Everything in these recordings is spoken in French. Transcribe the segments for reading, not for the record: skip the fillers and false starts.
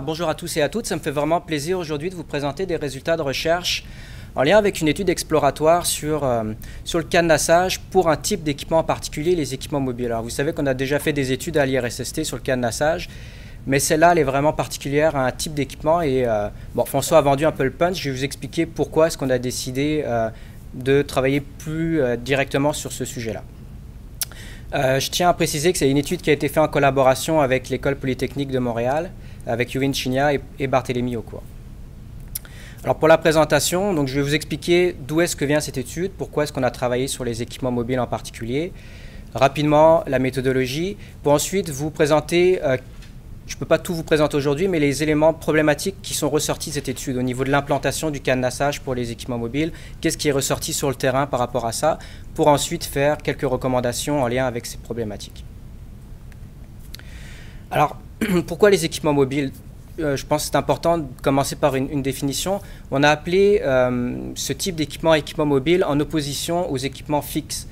Bonjour à tous et à toutes, ça me fait vraiment plaisir aujourd'hui de vous présenter des résultats de recherche en lien avec une étude exploratoire sur le cadenassage pour un type d'équipement en particulier, les équipements mobiles. Alors vous savez qu'on a déjà fait des études à l'IRSST sur le cadenassage, mais celle-là elle est vraiment particulière à un type d'équipement et François a vendu un peu le punch. Je vais vous expliquer pourquoi est-ce qu'on a décidé de travailler plus directement sur ce sujet-là. Je tiens à préciser que c'est une étude qui a été faite en collaboration avec l'École Polytechnique de Montréal, avec Yuvin Chinia et Barthélemy Aucourt. Alors pour la présentation, donc je vais vous expliquer d'où est-ce que vient cette étude, pourquoi est-ce qu'on a travaillé sur les équipements mobiles en particulier, rapidement la méthodologie, pour ensuite vous présenter, je ne peux pas tout vous présenter aujourd'hui, mais les éléments problématiques qui sont ressortis de cette étude au niveau de l'implantation du cadenassage pour les équipements mobiles, qu'est-ce qui est ressorti sur le terrain par rapport à ça, pour ensuite faire quelques recommandations en lien avec ces problématiques. Alors, pourquoi les équipements mobiles? Je pense que c'est important de commencer par une définition. On a appelé ce type d'équipement équipement mobile en opposition aux équipements fixes,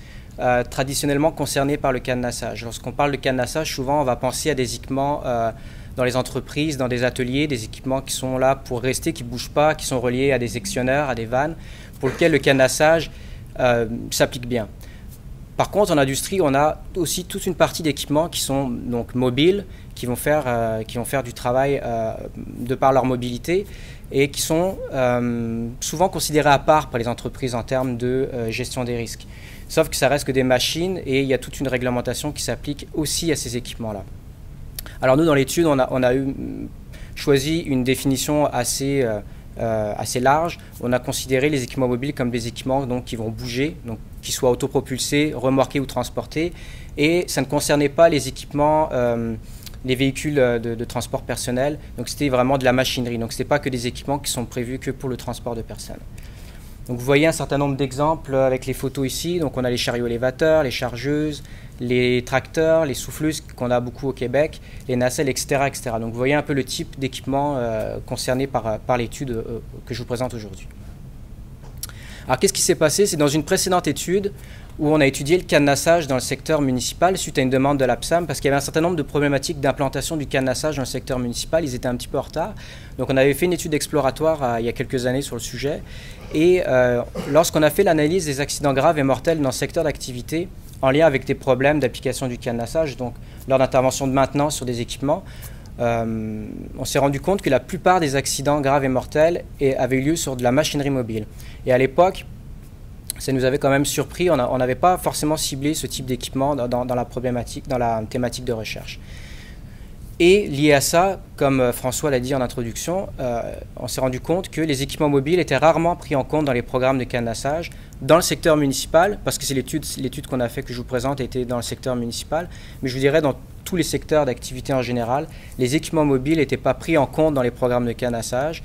traditionnellement concernés par le cadenassage. Lorsqu'on parle de cadenassage, souvent on va penser à des équipements dans les entreprises, dans des ateliers, des équipements qui sont là pour rester, qui ne bougent pas, qui sont reliés à des sectionneurs, à des vannes, pour lesquels le cadenassage s'applique bien. Par contre, en industrie, on a aussi toute une partie d'équipements qui sont donc mobiles, qui vont faire du travail de par leur mobilité et qui sont souvent considérés à part par les entreprises en termes de gestion des risques. Sauf que ça reste que des machines et il y a toute une réglementation qui s'applique aussi à ces équipements-là. Alors nous, dans l'étude, on a choisi une définition assez large. On a considéré les équipements mobiles comme des équipements donc, qui vont bouger, donc qui soient autopropulsés, remorqués ou transportés. Et ça ne concernait pas les équipements, les véhicules de transport personnel. Donc c'était vraiment de la machinerie. Donc ce n'était pas que des équipements qui sont prévus que pour le transport de personnes. Donc vous voyez un certain nombre d'exemples avec les photos ici. Donc on a les chariots élévateurs, les chargeuses, les tracteurs, les souffleuses qu'on a beaucoup au Québec, les nacelles, etc., etc. Donc vous voyez un peu le type d'équipement concerné par l'étude que je vous présente aujourd'hui. Alors qu'est-ce qui s'est passé? C'est dans une précédente étude où on a étudié le cadenassage dans le secteur municipal suite à une demande de l'APSAM parce qu'il y avait un certain nombre de problématiques d'implantation du cadenassage dans le secteur municipal. Ils étaient un petit peu en retard. Donc on avait fait une étude exploratoire il y a quelques années sur le sujet. Et lorsqu'on a fait l'analyse des accidents graves et mortels dans le secteur d'activité en lien avec des problèmes d'application du cadenassage, donc lors d'interventions de maintenance sur des équipements, on s'est rendu compte que la plupart des accidents graves et mortels avaient eu lieu sur de la machinerie mobile. Et à l'époque, ça nous avait quand même surpris, on n'avait pas forcément ciblé ce type d'équipement dans la thématique de recherche. Et lié à ça, comme François l'a dit en introduction, on s'est rendu compte que les équipements mobiles étaient rarement pris en compte dans les programmes de cadenassage dans le secteur municipal, parce que c'est l'étude qu'on a fait que je vous présente était dans le secteur municipal, mais je vous dirais dans tous les secteurs d'activité en général, les équipements mobiles n'étaient pas pris en compte dans les programmes de cadenassage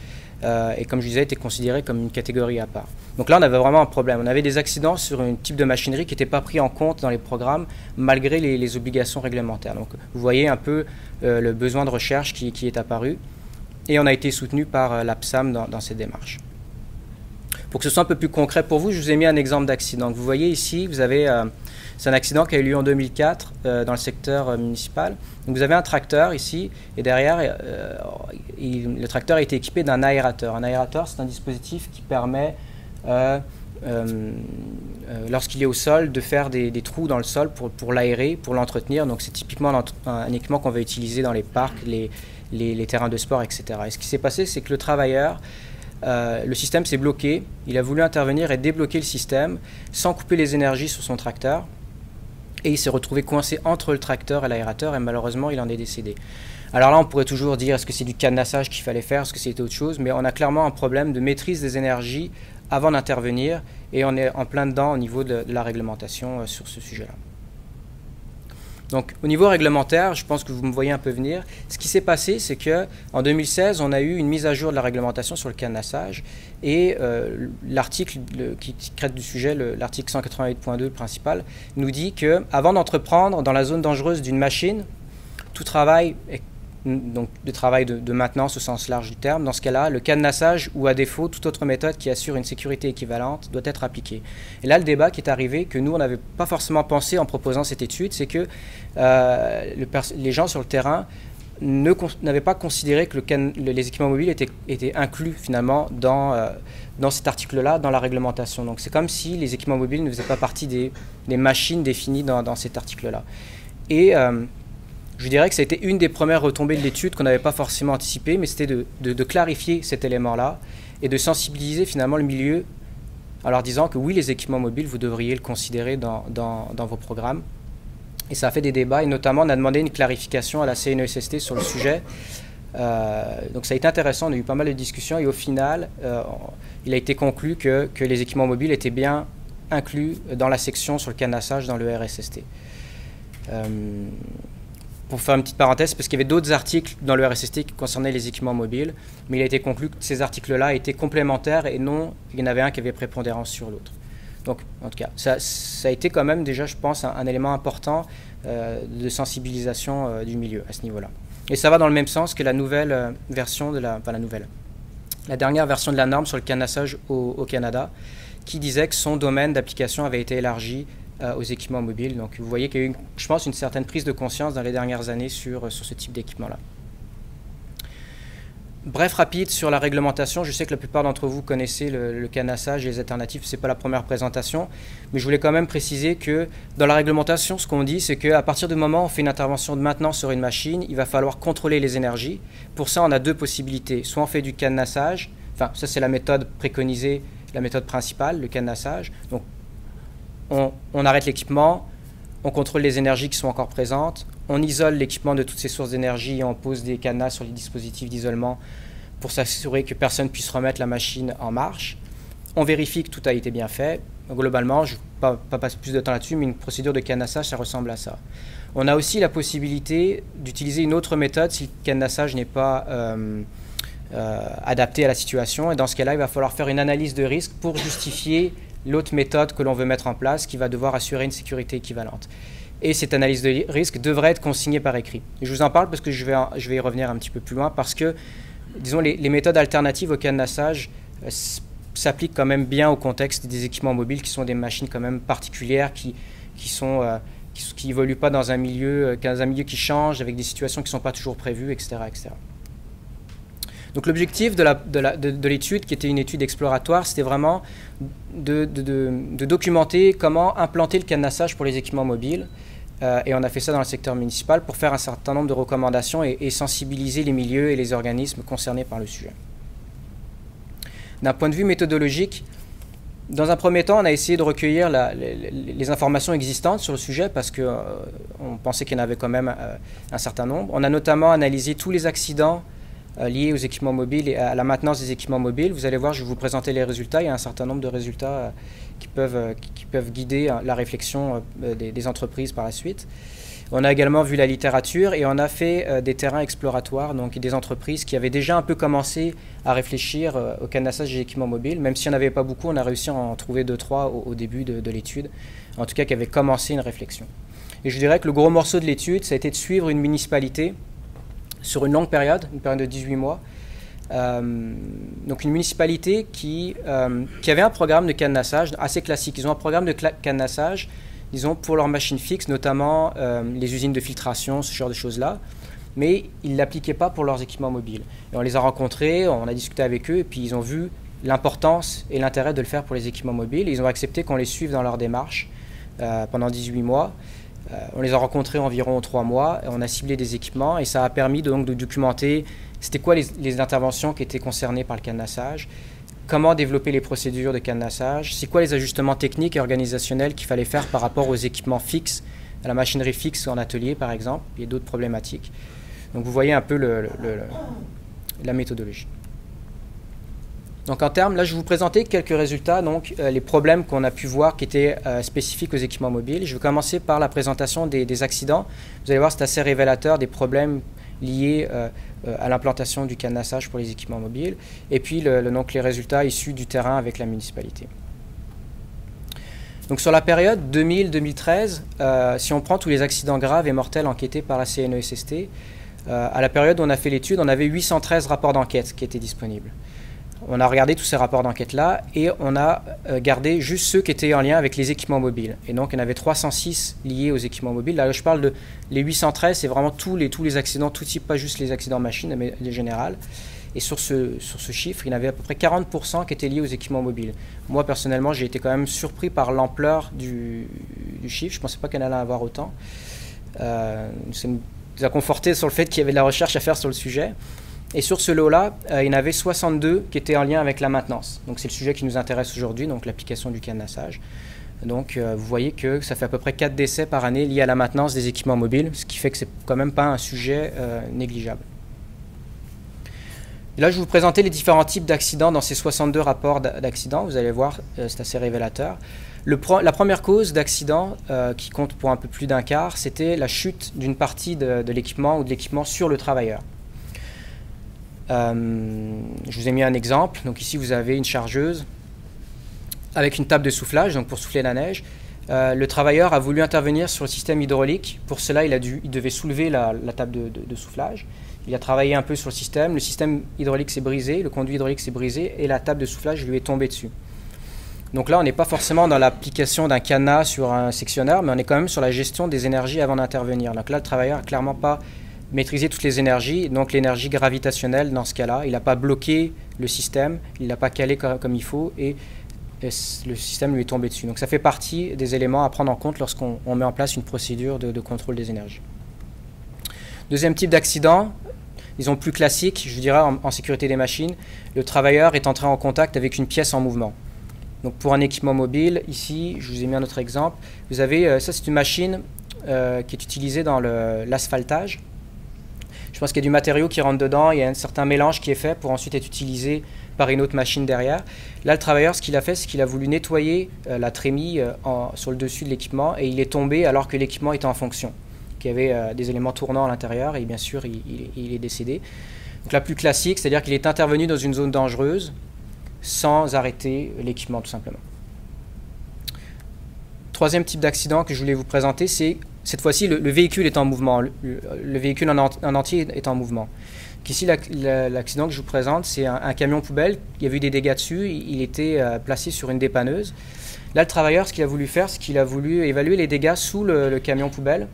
et comme je disais, étaient considérés comme une catégorie à part. Donc là, on avait vraiment un problème. On avait des accidents sur un type de machinerie qui n'était pas pris en compte dans les programmes malgré les obligations réglementaires. Donc vous voyez un peu le besoin de recherche qui est apparu et on a été soutenu par l'APSAM dans cette démarche. Pour que ce soit un peu plus concret pour vous, je vous ai mis un exemple d'accident. Vous voyez ici, vous avez, c'est un accident qui a eu lieu en 2004 dans le secteur municipal. Donc vous avez un tracteur ici et derrière, le tracteur a été équipé d'un aérateur. Un aérateur, c'est un dispositif qui permet, lorsqu'il est au sol, de faire des trous dans le sol pour l'aérer, pour l'entretenir. Donc c'est typiquement un équipement qu'on va utiliser dans les parcs, les terrains de sport, etc. Et ce qui s'est passé, c'est que le travailleur, le système s'est bloqué, il a voulu intervenir et débloquer le système sans couper les énergies sur son tracteur et il s'est retrouvé coincé entre le tracteur et l'aérateur et malheureusement il en est décédé. Alors là on pourrait toujours dire est-ce que c'est du cadenassage qu'il fallait faire, est-ce que c'était autre chose, mais on a clairement un problème de maîtrise des énergies avant d'intervenir et on est en plein dedans au niveau de la réglementation sur ce sujet-là. Donc au niveau réglementaire, je pense que vous me voyez un peu venir. Ce qui s'est passé, c'est qu'en 2016, on a eu une mise à jour de la réglementation sur le cadenassage et l'article qui traite du sujet, l'article 188.2 principal, nous dit qu'avant d'entreprendre dans la zone dangereuse d'une machine, tout travail donc de travail de maintenance au sens large du terme. Dans ce cas-là, le cadenassage ou à défaut, toute autre méthode qui assure une sécurité équivalente doit être appliquée. Et là, le débat qui est arrivé, que nous, on n'avait pas forcément pensé en proposant cette étude, c'est que les gens sur le terrain n'avait pas considéré que les équipements mobiles étaient inclus finalement dans cet article-là, dans la réglementation. Donc c'est comme si les équipements mobiles ne faisaient pas partie des machines définies dans cet article-là. Et je dirais que ça a été une des premières retombées de l'étude qu'on n'avait pas forcément anticipé, mais c'était de clarifier cet élément-là et de sensibiliser finalement le milieu en leur disant que oui, les équipements mobiles, vous devriez le considérer dans vos programmes. Et ça a fait des débats, et notamment on a demandé une clarification à la CNESST sur le sujet. Donc ça a été intéressant, on a eu pas mal de discussions, et au final, il a été conclu que les équipements mobiles étaient bien inclus dans la section sur le cadenassage dans le RSST. Pour faire une petite parenthèse, parce qu'il y avait d'autres articles dans le RSST qui concernaient les équipements mobiles, mais il a été conclu que ces articles-là étaient complémentaires et non, il y en avait un qui avait prépondérance sur l'autre. Donc, en tout cas, ça a été quand même déjà, je pense, un élément important de sensibilisation du milieu à ce niveau-là. Et ça va dans le même sens que la nouvelle version de la dernière version de la norme sur le cadenassage au Canada, qui disait que son domaine d'application avait été élargi aux équipements mobiles. Donc vous voyez qu'il y a eu, je pense, une certaine prise de conscience dans les dernières années sur ce type d'équipement-là. Bref, rapide sur la réglementation. Je sais que la plupart d'entre vous connaissez le cadenassage et les alternatives. Ce n'est pas la première présentation, mais je voulais quand même préciser que dans la réglementation, ce qu'on dit, c'est qu'à partir du moment où on fait une intervention de maintenance sur une machine, il va falloir contrôler les énergies. Pour ça, on a deux possibilités. Soit on fait du cadenassage, enfin ça c'est la méthode préconisée, la méthode principale, le cadenassage. Donc on arrête l'équipement, on contrôle les énergies qui sont encore présentes, on isole l'équipement de toutes ces sources d'énergie et on pose des cadenas sur les dispositifs d'isolement pour s'assurer que personne ne puisse remettre la machine en marche. On vérifie que tout a été bien fait. Globalement, je ne vais pas passer plus de temps là-dessus, mais une procédure de cadenassage, ça ressemble à ça. On a aussi la possibilité d'utiliser une autre méthode si le cadenassage n'est pas adapté à la situation. Et dans ce cas-là, il va falloir faire une analyse de risque pour justifier l'autre méthode que l'on veut mettre en place, qui va devoir assurer une sécurité équivalente. Et cette analyse de risque devrait être consignée par écrit. Et je vous en parle parce que je vais y revenir un petit peu plus loin, parce que, disons, les méthodes alternatives au cadenassage s'appliquent quand même bien au contexte des équipements mobiles, qui sont des machines quand même particulières, qui évoluent pas dans un milieu qui change, avec des situations qui ne sont pas toujours prévues, etc., etc. Donc l'objectif de l'étude, qui était une étude exploratoire, c'était vraiment de documenter comment implanter le cadenassage pour les équipements mobiles. Et on a fait ça dans le secteur municipal pour faire un certain nombre de recommandations et sensibiliser les milieux et les organismes concernés par le sujet. D'un point de vue méthodologique, dans un premier temps, on a essayé de recueillir les informations existantes sur le sujet parce qu'on pensait qu'il y en avait quand même un certain nombre. On a notamment analysé tous les accidents liés aux équipements mobiles et à la maintenance des équipements mobiles. Vous allez voir, je vais vous présenter les résultats. Il y a un certain nombre de résultats qui peuvent guider la réflexion des entreprises par la suite. On a également vu la littérature et on a fait des terrains exploratoires, donc des entreprises qui avaient déjà un peu commencé à réfléchir au cadenassage des équipements mobiles. Même s'il n'y en avait pas beaucoup, on a réussi à en trouver 2-3 au début de l'étude, en tout cas qui avaient commencé une réflexion. Et je dirais que le gros morceau de l'étude, ça a été de suivre une municipalité sur une longue période, une période de 18 mois. Donc une municipalité qui avait un programme de cadenassage assez classique. Ils ont un programme de cadenassage, disons, pour leurs machines fixes, notamment les usines de filtration, ce genre de choses-là, mais ils ne l'appliquaient pas pour leurs équipements mobiles. Et on les a rencontrés, on a discuté avec eux, et puis ils ont vu l'importance et l'intérêt de le faire pour les équipements mobiles. Et ils ont accepté qu'on les suive dans leur démarche pendant 18 mois. On les a rencontrés environ 3 mois, et on a ciblé des équipements, et ça a permis donc de documenter c'était quoi les interventions qui étaient concernées par le cadenassage, comment développer les procédures de cadenassage, c'est quoi les ajustements techniques et organisationnels qu'il fallait faire par rapport aux équipements fixes, à la machinerie fixe en atelier par exemple, il y a d'autres problématiques. Donc vous voyez un peu la méthodologie. Donc en termes, là je vais vous présenter quelques résultats, donc les problèmes qu'on a pu voir qui étaient spécifiques aux équipements mobiles. Je vais commencer par la présentation des accidents. Vous allez voir, c'est assez révélateur des problèmes liés à l'implantation du cadenassage pour les équipements mobiles. Et puis donc les résultats issus du terrain avec la municipalité. Donc sur la période 2000-2013, si on prend tous les accidents graves et mortels enquêtés par la CNESST, à la période où on a fait l'étude, on avait 813 rapports d'enquête qui étaient disponibles. On a regardé tous ces rapports d'enquête-là et on a gardé juste ceux qui étaient en lien avec les équipements mobiles. Et donc, il y en avait 306 liés aux équipements mobiles. Là, je parle de les 813, c'est vraiment tous les accidents, tout type, pas juste les accidents machines, mais les générales. Et sur ce chiffre, il y en avait à peu près 40% qui étaient liés aux équipements mobiles. Moi, personnellement, j'ai été quand même surpris par l'ampleur du chiffre. Je ne pensais pas qu'il y en allait avoir autant. Ça nous a conforté sur le fait qu'il y avait de la recherche à faire sur le sujet. Et sur ce lot-là, il y en avait 62 qui étaient en lien avec la maintenance. Donc c'est le sujet qui nous intéresse aujourd'hui, donc l'application du cadenassage. Donc vous voyez que ça fait à peu près 4 décès par année liés à la maintenance des équipements mobiles, ce qui fait que c'est quand même pas un sujet négligeable. Et là, je vais vous présenter les différents types d'accidents dans ces 62 rapports d'accidents. Vous allez voir, c'est assez révélateur. La première cause d'accident, qui compte pour un peu plus d'un quart, c'était la chute d'une partie de l'équipement ou de l'équipement sur le travailleur. Je vous ai mis un exemple. Donc ici, vous avez une chargeuse avec une table de soufflage, donc pour souffler la neige. Le travailleur a voulu intervenir sur le système hydraulique. Pour cela, il devait soulever la table de soufflage. Il a travaillé un peu sur le système hydraulique s'est brisé, le conduit hydraulique s'est brisé et la table de soufflage lui est tombée dessus. Donc là, on n'est pas forcément dans l'application d'un cadenas sur un sectionneur, mais on est quand même sur la gestion des énergies avant d'intervenir. Donc là, le travailleur n'a clairement pas maîtrisé toutes les énergies, donc l'énergie gravitationnelle dans ce cas-là. Il n'a pas bloqué le système, il n'a pas calé comme il faut et le système lui est tombé dessus. Donc ça fait partie des éléments à prendre en compte lorsqu'on met en place une procédure de contrôle des énergies. Deuxième type d'accident, disons plus classique, je dirais en sécurité des machines, le travailleur est entré en contact avec une pièce en mouvement. Donc pour un équipement mobile, ici, je vous ai mis un autre exemple. Vous avez, ça c'est une machine qui est utilisée dans l'asphaltage. Je pense qu'il y a du matériau qui rentre dedans, il y a un certain mélange qui est fait pour ensuite être utilisé par une autre machine derrière. Là, le travailleur, ce qu'il a fait, c'est qu'il a voulu nettoyer la trémie sur le dessus de l'équipement et il est tombé alors que l'équipement était en fonction. Il y avait des éléments tournants à l'intérieur et bien sûr, il est décédé. Donc la plus classique, c'est-à-dire qu'il est intervenu dans une zone dangereuse sans arrêter l'équipement tout simplement. Troisième type d'accident que je voulais vous présenter, c'est cette fois-ci le véhicule est en mouvement, le véhicule en entier est en mouvement. Donc ici, l'accident que je vous présente, c'est un camion poubelle, il y a eu des dégâts dessus, il était placé sur une dépanneuse. Là, le travailleur, ce qu'il a voulu faire, c'est qu'il a voulu évaluer les dégâts sous le camion poubelle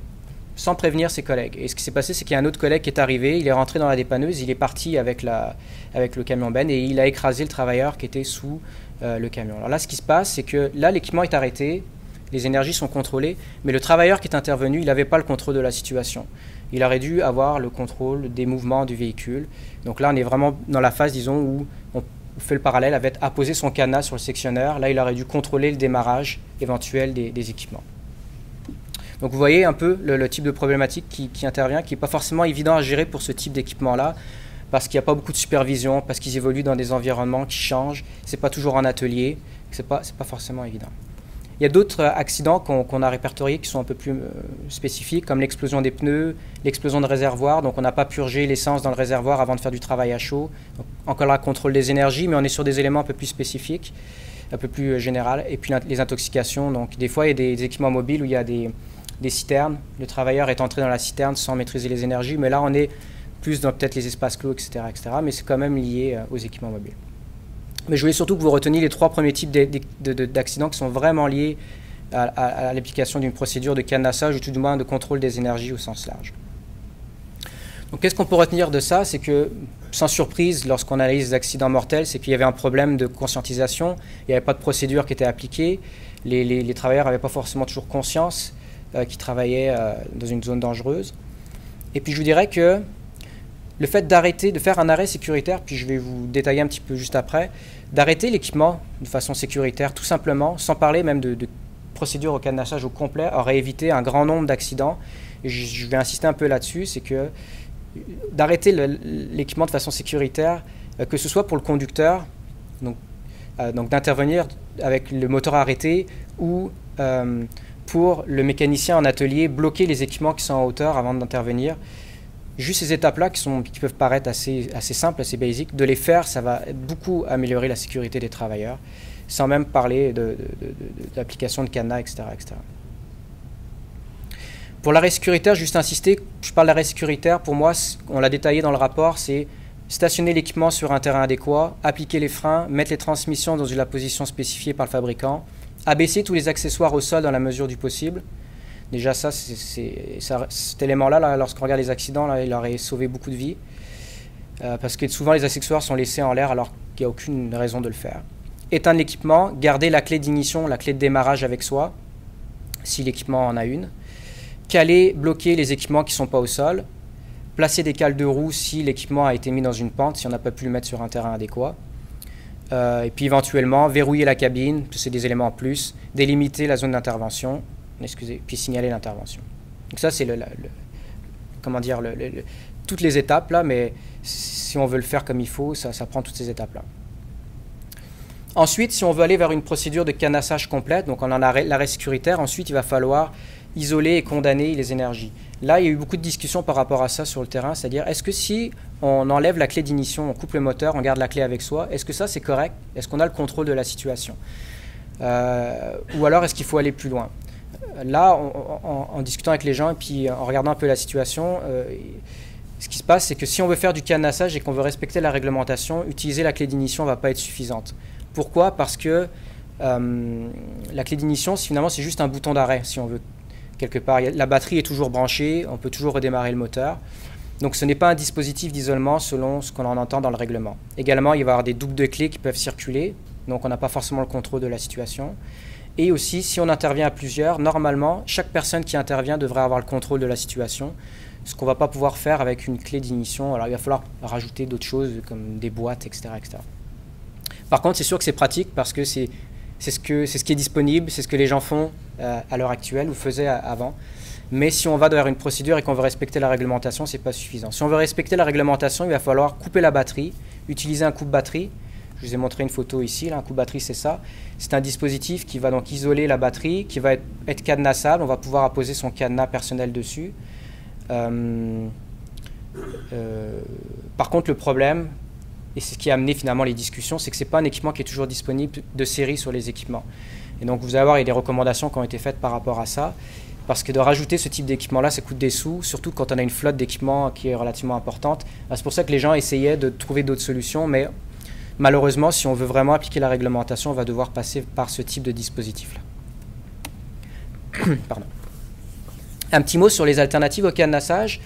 sans prévenir ses collègues. Et ce qui s'est passé, c'est qu'il y a un autre collègue qui est arrivé, il est rentré dans la dépanneuse, il est parti avec le camion benne et il a écrasé le travailleur qui était sous le camion. Alors là, ce qui se passe, c'est que là, l'équipement est arrêté, les énergies sont contrôlées, mais le travailleur qui est intervenu, il n'avait pas le contrôle de la situation. Il aurait dû avoir le contrôle des mouvements du véhicule. Donc là, on est vraiment dans la phase, disons, où on fait le parallèle avec apposer son cadenas sur le sectionneur. Là, il aurait dû contrôler le démarrage éventuel des équipements. Donc vous voyez un peu le type de problématique qui intervient, qui n'est pas forcément évident à gérer pour ce type d'équipement-là, parce qu'il n'y a pas beaucoup de supervision, parce qu'ils évoluent dans des environnements qui changent, ce n'est pas toujours en atelier, ce n'est pas forcément évident. Il y a d'autres accidents qu'on a répertoriés qui sont un peu plus spécifiques, comme l'explosion des pneus, l'explosion de réservoir, donc on n'a pas purgé l'essence dans le réservoir avant de faire du travail à chaud. Donc, encore là, contrôle des énergies, mais on est sur des éléments un peu plus spécifiques, un peu plus général. Et puis les intoxications, donc des fois il y a des équipements mobiles où il y a des citernes, le travailleur est entré dans la citerne sans maîtriser les énergies, mais là on est plus dans peut-être les espaces clos, etc., mais c'est quand même lié aux équipements mobiles. Mais je voulais surtout que vous reteniez les trois premiers types d'accidents qui sont vraiment liés à l'application d'une procédure de cadenassage ou tout du moins de contrôle des énergies au sens large. Donc qu'est-ce qu'on peut retenir de ça? C'est que, sans surprise, lorsqu'on analyse les accidents mortels, c'est qu'il y avait un problème de conscientisation, il n'y avait pas de procédure qui était appliquée, les travailleurs n'avaient pas forcément toujours conscience qu'ils travaillaient dans une zone dangereuse. Et puis je vous dirais que le fait d'arrêter, de faire un arrêt sécuritaire, puis je vais vous détailler un petit peu juste après, d'arrêter l'équipement de façon sécuritaire, tout simplement, sans parler même de procédure au cadenassage au complet, aurait évité un grand nombre d'accidents. Et je vais insister un peu là-dessus, c'est que d'arrêter l'équipement de façon sécuritaire, que ce soit pour le conducteur, donc d'intervenir avec le moteur arrêté, ou pour le mécanicien en atelier, bloquer les équipements qui sont en hauteur avant d'intervenir. Juste ces étapes-là qui peuvent paraître assez simples, assez basiques, de les faire, ça va beaucoup améliorer la sécurité des travailleurs, sans même parler d'application de cadenas, etc., etc. Pour l'arrêt sécuritaire, juste insister, je parle d'arrêt sécuritaire, pour moi, on l'a détaillé dans le rapport, c'est stationner l'équipement sur un terrain adéquat, appliquer les freins, mettre les transmissions dans la position spécifiée par le fabricant, abaisser tous les accessoires au sol dans la mesure du possible. Déjà cet élément-là, lorsqu'on regarde les accidents, là, il aurait sauvé beaucoup de vies. Parce que souvent les accessoires sont laissés en l'air alors qu'il n'y a aucune raison de le faire. Éteindre l'équipement, garder la clé d'ignition, la clé de démarrage avec soi, si l'équipement en a une. Caler, bloquer les équipements qui ne sont pas au sol. Placer des cales de roue si l'équipement a été mis dans une pente, si on n'a pas pu le mettre sur un terrain adéquat. Et puis éventuellement, verrouiller la cabine, c'est des éléments en plus. Délimiter la zone d'intervention, puis signaler l'intervention. Donc ça, c'est toutes les étapes, là, mais si on veut le faire comme il faut, ça prend toutes ces étapes-là. Ensuite, si on veut aller vers une procédure de canassage complète, donc on en a l'arrêt sécuritaire, ensuite il va falloir isoler et condamner les énergies. Là, il y a eu beaucoup de discussions par rapport à ça sur le terrain, c'est-à-dire est-ce que si on enlève la clé d'ignition, on coupe le moteur, on garde la clé avec soi, est-ce que ça c'est correct? Est-ce qu'on a le contrôle de la situation? Ou alors est-ce qu'il faut aller plus loin? Là, en discutant avec les gens et puis en regardant un peu la situation, ce qui se passe, c'est que si on veut faire du canassage et qu'on veut respecter la réglementation, utiliser la clé d'ignition ne va pas être suffisante. Pourquoi? Parce que la clé d'ignition, finalement, c'est juste un bouton d'arrêt, si on veut, quelque part. La batterie est toujours branchée, on peut toujours redémarrer le moteur. Donc ce n'est pas un dispositif d'isolement selon ce qu'on en entend dans le règlement. Également, il va y avoir des doubles de clés qui peuvent circuler, donc on n'a pas forcément le contrôle de la situation. Et aussi, si on intervient à plusieurs, normalement, chaque personne qui intervient devrait avoir le contrôle de la situation, ce qu'on ne va pas pouvoir faire avec une clé d'ignition. Alors il va falloir rajouter d'autres choses comme des boîtes, etc. etc. Par contre, c'est sûr que c'est pratique parce que c'est ce qui est disponible, c'est ce que les gens font à l'heure actuelle ou faisaient avant. Mais si on va vers une procédure et qu'on veut respecter la réglementation, ce n'est pas suffisant. Si on veut respecter la réglementation, il va falloir couper la batterie, utiliser un coupe-batterie. Je vous ai montré une photo ici, là, un coupe-batterie c'est ça. C'est un dispositif qui va donc isoler la batterie, qui va être cadenassable, on va pouvoir apposer son cadenas personnel dessus. Par contre, le problème, et c'est ce qui a amené finalement les discussions, c'est que ce n'est pas un équipement qui est toujours disponible de série sur les équipements. Et donc vous allez voir, il y a des recommandations qui ont été faites par rapport à ça, parce que de rajouter ce type d'équipement-là, ça coûte des sous, surtout quand on a une flotte d'équipements qui est relativement importante. C'est pour ça que les gens essayaient de trouver d'autres solutions, mais malheureusement, si on veut vraiment appliquer la réglementation, on va devoir passer par ce type de dispositif-là. Pardon. Un petit mot sur les alternatives au cadenassage.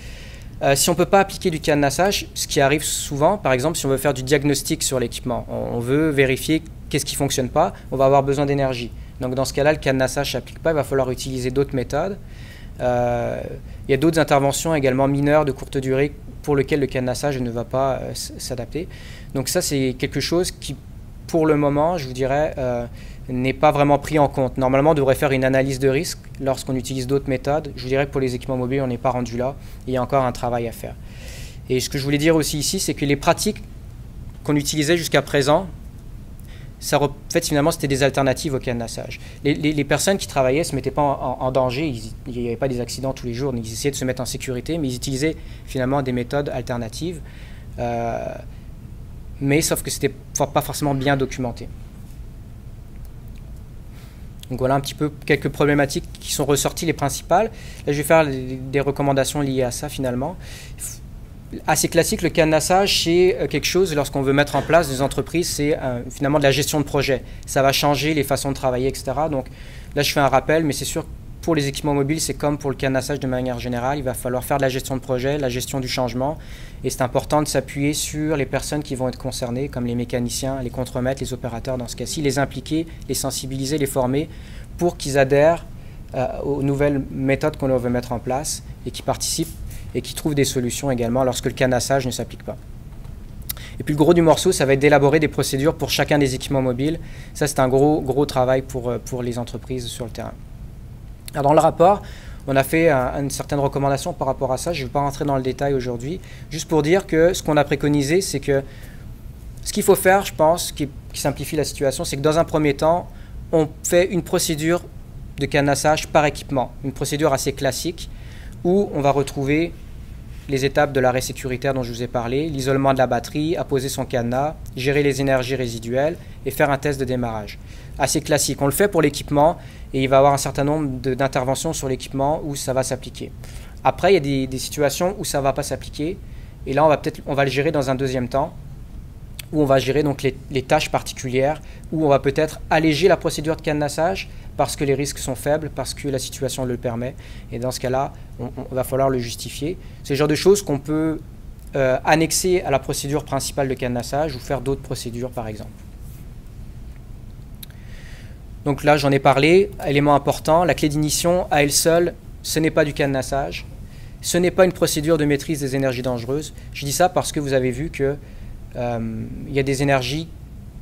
Si on ne peut pas appliquer du cadenassage, ce qui arrive souvent, par exemple, si on veut faire du diagnostic sur l'équipement, on veut vérifier qu'est-ce qui ne fonctionne pas, on va avoir besoin d'énergie. Donc dans ce cas-là, le cadenassage ne s'applique pas, il va falloir utiliser d'autres méthodes. Il y a d'autres interventions également mineures de courte durée pour lesquelles le cadenassage ne va pas s'adapter. Donc ça, c'est quelque chose qui, pour le moment, je vous dirais, n'est pas vraiment pris en compte. Normalement, on devrait faire une analyse de risque lorsqu'on utilise d'autres méthodes. Je vous dirais que pour les équipements mobiles, on n'est pas rendu là. Il y a encore un travail à faire. Et ce que je voulais dire aussi ici, c'est que les pratiques qu'on utilisait jusqu'à présent, en fait, finalement, c'était des alternatives au cadenassage. Les personnes qui travaillaient ne se mettaient pas en danger, il n'y avait pas des accidents tous les jours, ils essayaient de se mettre en sécurité, mais ils utilisaient finalement des méthodes alternatives, mais sauf que ce n'était pas forcément bien documenté. Donc voilà un petit peu quelques problématiques qui sont ressorties, les principales. Là, je vais faire des recommandations liées à ça finalement. Assez classique, le cadenassage, c'est quelque chose, lorsqu'on veut mettre en place des entreprises, c'est finalement de la gestion de projet. Ça va changer les façons de travailler, etc. Donc là, je fais un rappel, mais c'est sûr que pour les équipements mobiles, c'est comme pour le cadenassage de manière générale. Il va falloir faire de la gestion de projet, la gestion du changement. Et c'est important de s'appuyer sur les personnes qui vont être concernées, comme les mécaniciens, les contremaîtres, les opérateurs dans ce cas-ci, les impliquer, les sensibiliser, les former pour qu'ils adhèrent aux nouvelles méthodes qu'on leur veut mettre en place et qui participent et qui trouvent des solutions également lorsque le cadenassage ne s'applique pas. Et puis le gros du morceau, ça va être d'élaborer des procédures pour chacun des équipements mobiles. Ça, c'est un gros travail pour les entreprises sur le terrain. Alors dans le rapport, on a fait une certaine recommandation par rapport à ça. Je ne vais pas rentrer dans le détail aujourd'hui. Juste pour dire que ce qu'on a préconisé, c'est que ce qu'il faut faire, je pense, qui simplifie la situation, c'est que dans un premier temps, on fait une procédure de cadenassage par équipement. Une procédure assez classique où on va retrouver les étapes de l'arrêt sécuritaire dont je vous ai parlé, l'isolement de la batterie, apposer son cadenas, gérer les énergies résiduelles et faire un test de démarrage. Assez classique. On le fait pour l'équipement et il va y avoir un certain nombre d'interventions sur l'équipement où ça va s'appliquer. Après, il y a des situations où ça ne va pas s'appliquer Et là, on va le gérer dans un deuxième temps, où on va gérer donc les tâches particulières, où on va peut-être alléger la procédure de cadenassage parce que les risques sont faibles, parce que la situation le permet. Et dans ce cas-là, on va falloir le justifier. C'est le genre de choses qu'on peut annexer à la procédure principale de cadenassage ou faire d'autres procédures, par exemple. Donc là, j'en ai parlé. Élément important, la clé d'ignition, à elle seule, ce n'est pas du cadenassage. Ce n'est pas une procédure de maîtrise des énergies dangereuses. Je dis ça parce que vous avez vu que il y a des énergies,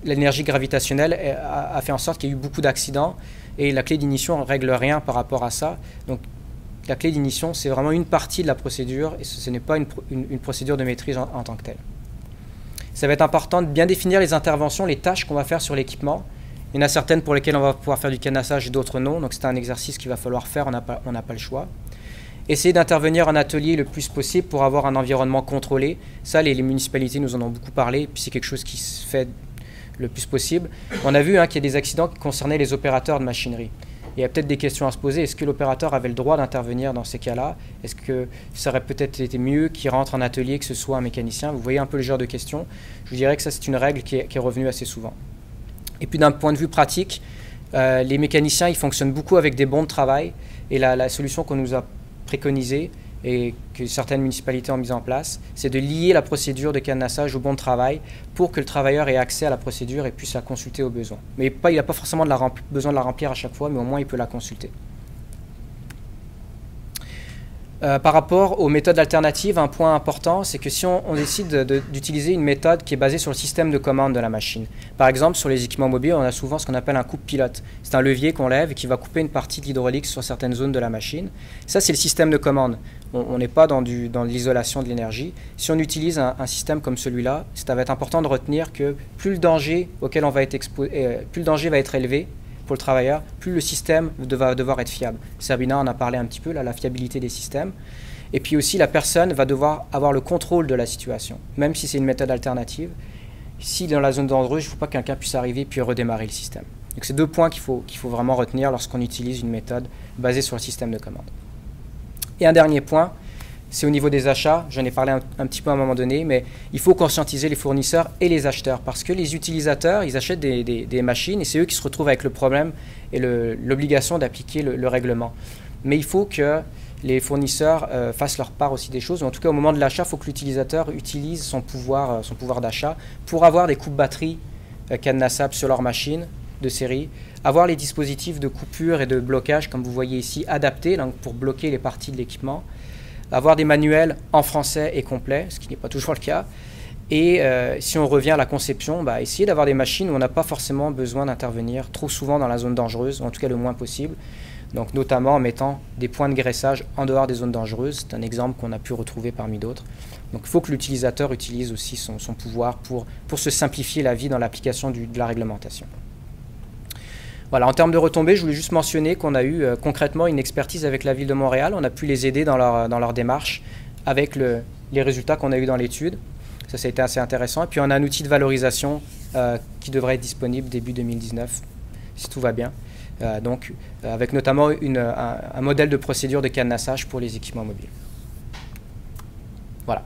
l'énergie gravitationnelle a fait en sorte qu'il y a eu beaucoup d'accidents et la clé d'ignition ne règle rien par rapport à ça. Donc la clé d'ignition, c'est vraiment une partie de la procédure et ce n'est pas une procédure de maîtrise en tant que telle. Ça va être important de bien définir les interventions, les tâches qu'on va faire sur l'équipement. Il y en a certaines pour lesquelles on va pouvoir faire du cadenassage et d'autres non. Donc c'est un exercice qu'il va falloir faire, on n'a pas le choix. Essayer d'intervenir en atelier le plus possible pour avoir un environnement contrôlé. Ça, les municipalités nous en ont beaucoup parlé, puis c'est quelque chose qui se fait le plus possible. On a vu qu'il y a des accidents qui concernaient les opérateurs de machinerie. Il y a peut-être des questions à se poser. Est-ce que l'opérateur avait le droit d'intervenir dans ces cas-là? Est-ce que ça aurait peut-être été mieux qu'il rentre en atelier que ce soit un mécanicien? Vous voyez un peu le genre de questions. Je vous dirais que ça, c'est une règle qui est revenue assez souvent. Et puis d'un point de vue pratique, les mécaniciens, ils fonctionnent beaucoup avec des bons de travail. Et la solution qu'on nous a préconisée et que certaines municipalités ont mise en place, c'est de lier la procédure de cadenassage au bon de travail pour que le travailleur ait accès à la procédure et puisse la consulter au besoin. Mais il n'a pas forcément besoin de la remplir à chaque fois, mais au moins il peut la consulter. Par rapport aux méthodes alternatives, un point important, c'est que si on décide d'utiliser une méthode qui est basée sur le système de commande de la machine, par exemple sur les équipements mobiles, on a souvent ce qu'on appelle un coupe-pilote. C'est un levier qu'on lève et qui va couper une partie de l'hydraulique sur certaines zones de la machine. Ça, c'est le système de commande. On n'est pas dans l'isolation de l'énergie. Si on utilise un système comme celui-là, ça va être important de retenir que plus le danger auquel on va être exposé, plus le danger va être élevé pour le travailleur, plus le système va devoir être fiable. Sabina en a parlé un petit peu, là, la fiabilité des systèmes. Et puis aussi, la personne va devoir avoir le contrôle de la situation, même si c'est une méthode alternative. Si dans la zone dangereuse, il ne faut pas que quelqu'un puisse arriver puis redémarrer le système. Donc c'est deux points qu'il faut vraiment retenir lorsqu'on utilise une méthode basée sur le système de commande. Et un dernier point, c'est au niveau des achats. J'en ai parlé un petit peu à un moment donné, mais il faut conscientiser les fournisseurs et les acheteurs parce que les utilisateurs, ils achètent des machines et c'est eux qui se retrouvent avec le problème et l'obligation d'appliquer le règlement. Mais il faut que les fournisseurs fassent leur part aussi des choses. Ou en tout cas, au moment de l'achat, il faut que l'utilisateur utilise son pouvoir d'achat pour avoir des coupes batteries cadenassables sur leur machine de série, avoir les dispositifs de coupure et de blocage, comme vous voyez ici, adaptés donc pour bloquer les parties de l'équipement, avoir des manuels en français et complets, ce qui n'est pas toujours le cas. Et si on revient à la conception, essayer d'avoir des machines où on n'a pas forcément besoin d'intervenir trop souvent dans la zone dangereuse, ou en tout cas le moins possible. Donc notamment en mettant des points de graissage en dehors des zones dangereuses. C'est un exemple qu'on a pu retrouver parmi d'autres. Donc il faut que l'utilisateur utilise aussi son pouvoir pour se simplifier la vie dans l'application de la réglementation. Voilà, en termes de retombées, je voulais juste mentionner qu'on a eu concrètement une expertise avec la ville de Montréal. On a pu les aider dans leur démarche avec les résultats qu'on a eu dans l'étude. Ça a été assez intéressant. Et puis on a un outil de valorisation qui devrait être disponible début 2019, si tout va bien. Avec notamment un modèle de procédure de cadenassage pour les équipements mobiles. Voilà.